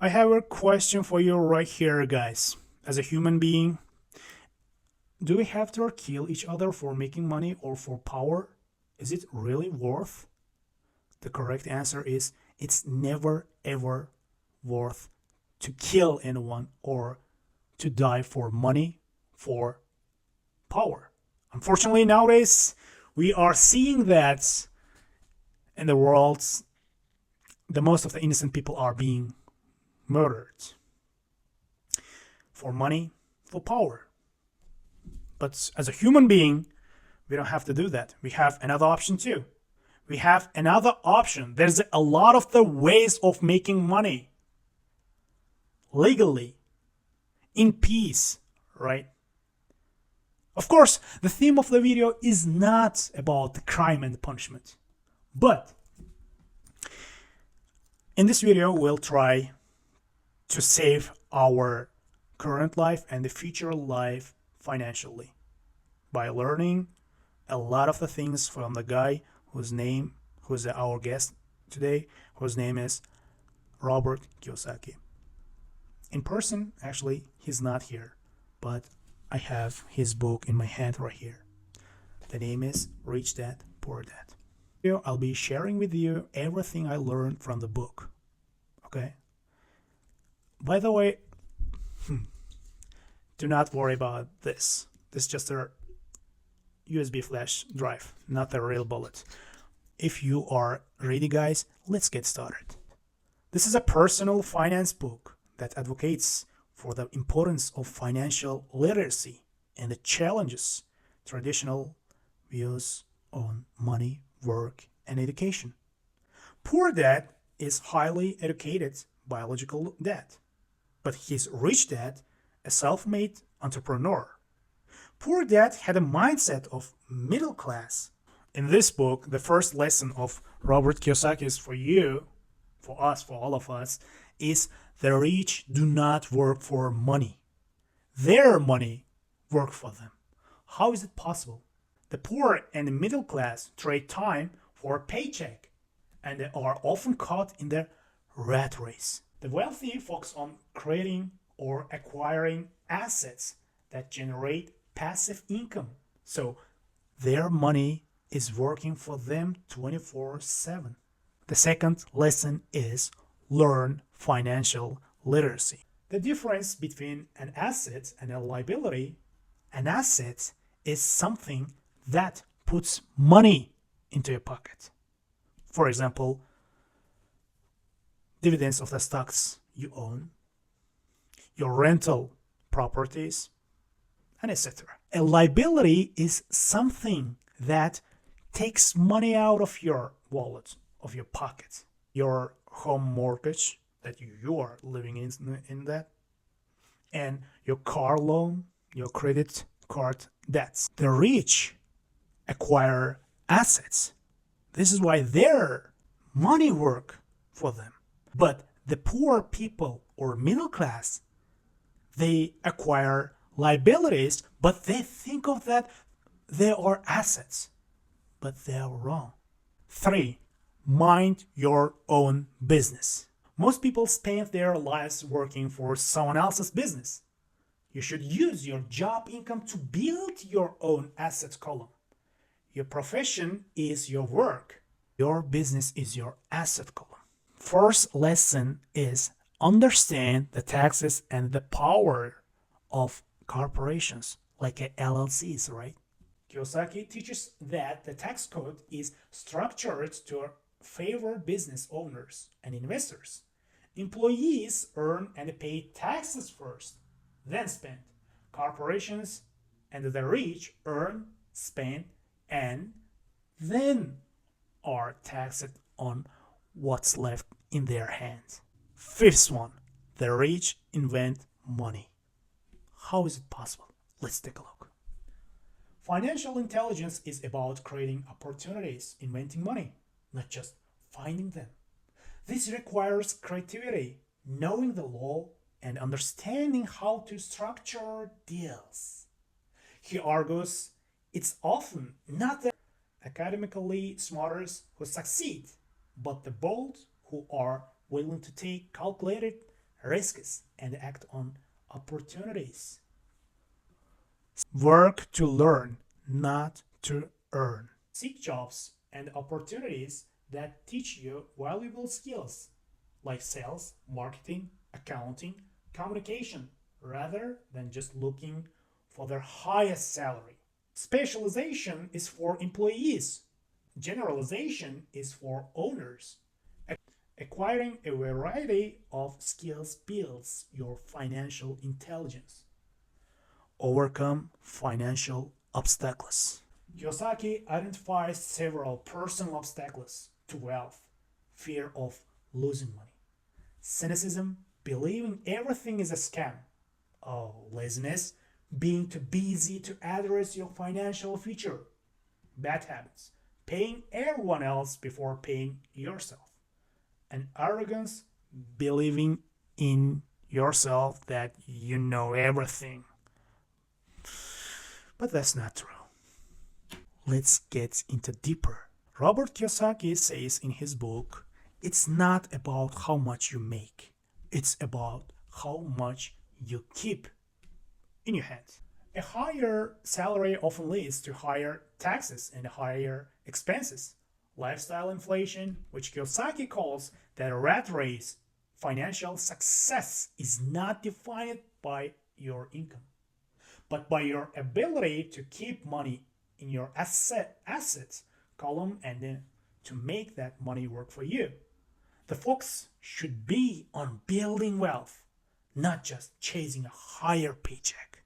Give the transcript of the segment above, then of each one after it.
I have a question for you right here, guys. As a human being, do we have to kill each other for making money or for power? Is it really worth? The correct answer is it's never ever worth to kill anyone or to die for money, for power. Unfortunately, nowadays, we are seeing that in the world, the most of the innocent people are being murdered for money, for power. But as a human being, we don't have to do that. We have another option too. We have another option. There's a lot of the ways of making money legally, in peace, right? Of course, the theme of the video is not about the crime and punishment, but in this video, we'll try to save our current life and the future life financially by learning a lot of the things from the guy who's our guest today, whose name is Robert Kiyosaki. In person, actually, he's not here, but I have his book in my hand right here. The name is Rich Dad, Poor Dad. Here, I'll be sharing with you everything I learned from the book. Okay? By the way, do not worry about this. This is just a USB flash drive, not a real bullet. If you are ready, guys, let's get started. This is a personal finance book that advocates for the importance of financial literacy and the challenges traditional views on money, work, and education. Poor dad is highly educated biological dad, but his rich dad, a self-made entrepreneur. Poor dad had a mindset of middle class. In this book, the first lesson of Robert Kiyosaki is for you, for us, for all of us, is the rich do not work for money. Their money work for them. How is it possible? The poor and the middle class trade time for a paycheck, and they are often caught in the rat race. The wealthy focus on creating or acquiring assets that generate passive income. So their money is working for them 24/7. The second lesson is learn financial literacy. The difference between an asset and a liability, an asset is something that puts money into your pocket. For example, dividends of the stocks you own, your rental properties, and etc. A liability is something that takes money out of your wallet, of your pocket. Your home mortgage that you are living in that, and your car loan, your credit card debts. The rich acquire assets. This is why their money work for them. But the poor people or middle class, they acquire liabilities, but they think of that they are assets. But they are wrong. 3. Mind your own business. Most people spend their lives working for someone else's business. You should use your job income to build your own assets column. Your profession is your work. Your business is your asset column. First lesson is understand the taxes and the power of corporations like LLCs, right? Kiyosaki teaches that the tax code is structured to favor business owners and investors. Employees earn and pay taxes first, then spend. Corporations and the rich earn, spend, and then are taxed on what's left in their hands. Fifth one, the rich invent money. How is it possible? Let's take a look. Financial intelligence is about creating opportunities, inventing money, not just finding them. This requires creativity, knowing the law, and understanding how to structure deals. He argues it's often not the academically smarters who succeed, but the bold who are willing to take calculated risks and act on opportunities. Work to learn, not to earn. Seek jobs and opportunities that teach you valuable skills like sales, marketing, accounting, communication, rather than just looking for their highest salary. Specialization is for employees. Generalization is for owners. Acquiring a variety of skills builds your financial intelligence. Overcome financial obstacles. Kiyosaki identifies several personal obstacles to wealth: fear of losing money, cynicism, believing everything is a scam, laziness, being too busy to address your financial future, bad habits, paying everyone else before paying yourself, and arrogance, believing in yourself that you know everything. But that's not true. Let's get into deeper. Robert Kiyosaki says in his book, it's not about how much you make, it's about how much you keep in your hands. A higher salary often leads to higher taxes and higher expenses. Lifestyle inflation, which Kiyosaki calls the rat race. Financial success is not defined by your income, but by your ability to keep money in your assets column and to make that money work for you. The focus should be on building wealth, not just chasing a higher paycheck.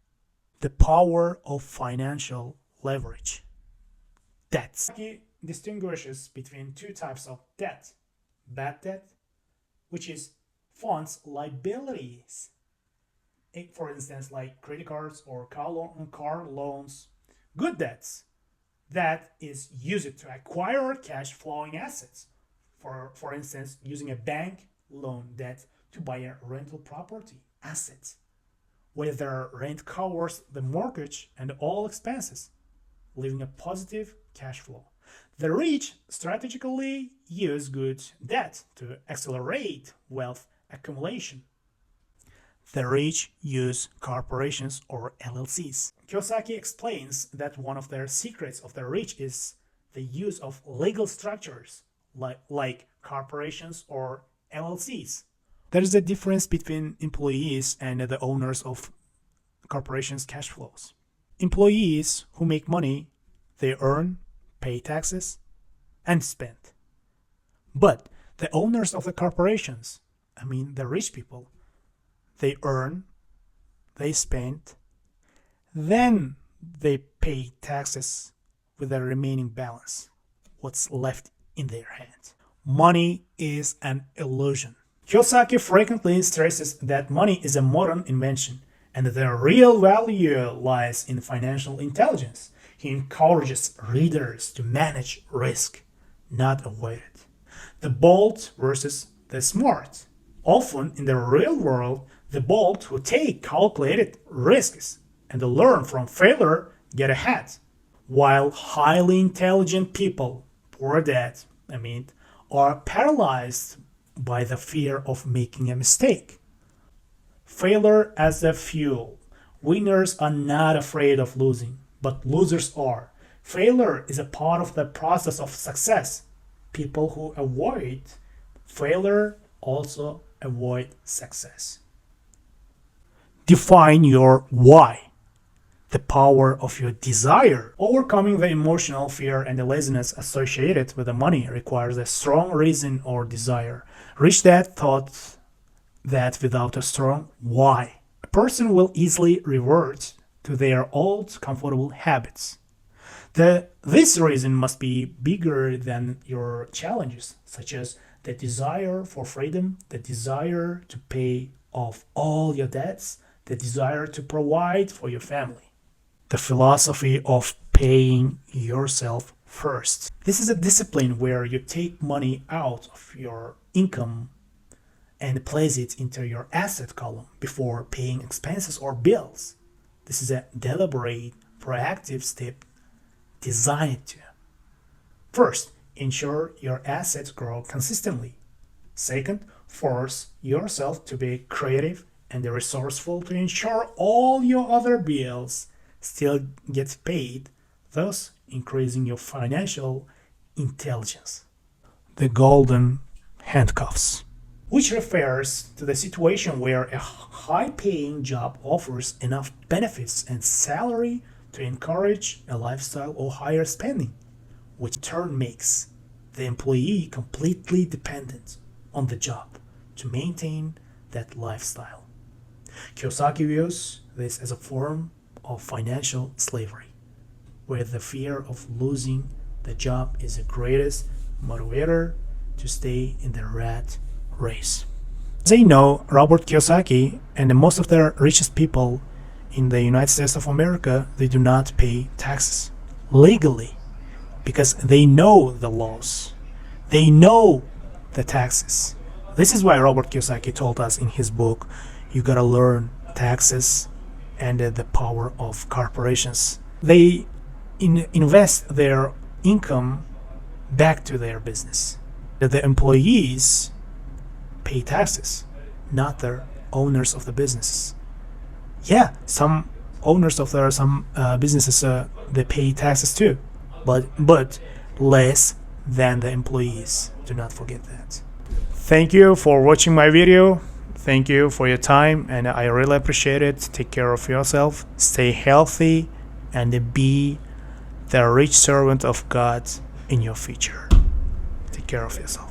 The power of financial leverage. Debts. He distinguishes between two types of debt: bad debt, which is funds liabilities, for instance, like credit cards or car loans. Good debts, that is used to acquire cash flowing assets. For instance, using a bank loan debt to buy a rental property asset, where the rent covers the mortgage and all expenses, leaving a positive cash flow. The rich strategically use good debt to accelerate wealth accumulation. The rich use corporations or LLCs. Kiyosaki explains that one of their secrets of the rich is the use of legal structures like corporations or LLCs. There is a difference between employees and the owners of corporations' cash flows. Employees who make money, they earn, pay taxes, and spend. But the owners of the corporations, the rich people, they earn, they spend, then they pay taxes with the remaining balance, what's left in their hands. Money is an illusion. Kiyosaki frequently stresses that money is a modern invention and that the real value lies in financial intelligence. He encourages readers to manage risk, not avoid it. The bold versus the smart. Often in the real world, the bold who take calculated risks and learn from failure get ahead, while highly intelligent people, poor that, are paralyzed by the fear of making a mistake. Failure as a fuel. Winners are not afraid of losing, but losers are. Failure is a part of the process of success. People who avoid failure also avoid success. Define your why. The power of your desire. Overcoming the emotional fear and the laziness associated with the money requires a strong reason or desire. Rich dad thought that without a strong why, a person will easily revert to their old comfortable habits. This reason must be bigger than your challenges, such as the desire for freedom, the desire to pay off all your debts, the desire to provide for your family. The philosophy of paying yourself first. This is a discipline where you take money out of your income and place it into your asset column before paying expenses or bills. This is a deliberate, proactive step designed to: first, ensure your assets grow consistently. Second, Force yourself to be creative and resourceful to ensure all your other bills still get paid, thus increasing your financial intelligence. The golden handcuffs, which refers to the situation where a high-paying job offers enough benefits and salary to encourage a lifestyle or higher spending, which in turn makes the employee completely dependent on the job to maintain that lifestyle. Kiyosaki views this as a form of financial slavery, where the fear of losing the job is the greatest motivator to stay in the rat race. They know Robert Kiyosaki and most of the richest people in the United States of America, they do not pay taxes legally because they know the laws. They know the taxes. This is why Robert Kiyosaki told us in his book, you gotta learn taxes and the power of corporations. They invest their income back to their business. The employees pay taxes, not the owners of the businesses. Yeah, some owners of some businesses they pay taxes too, but less than the employees. Do not forget that. Thank you for watching my video. Thank you for your time, and I really appreciate it. Take care of yourself, stay healthy, and be the rich servant of God in your future. Take care of yourself.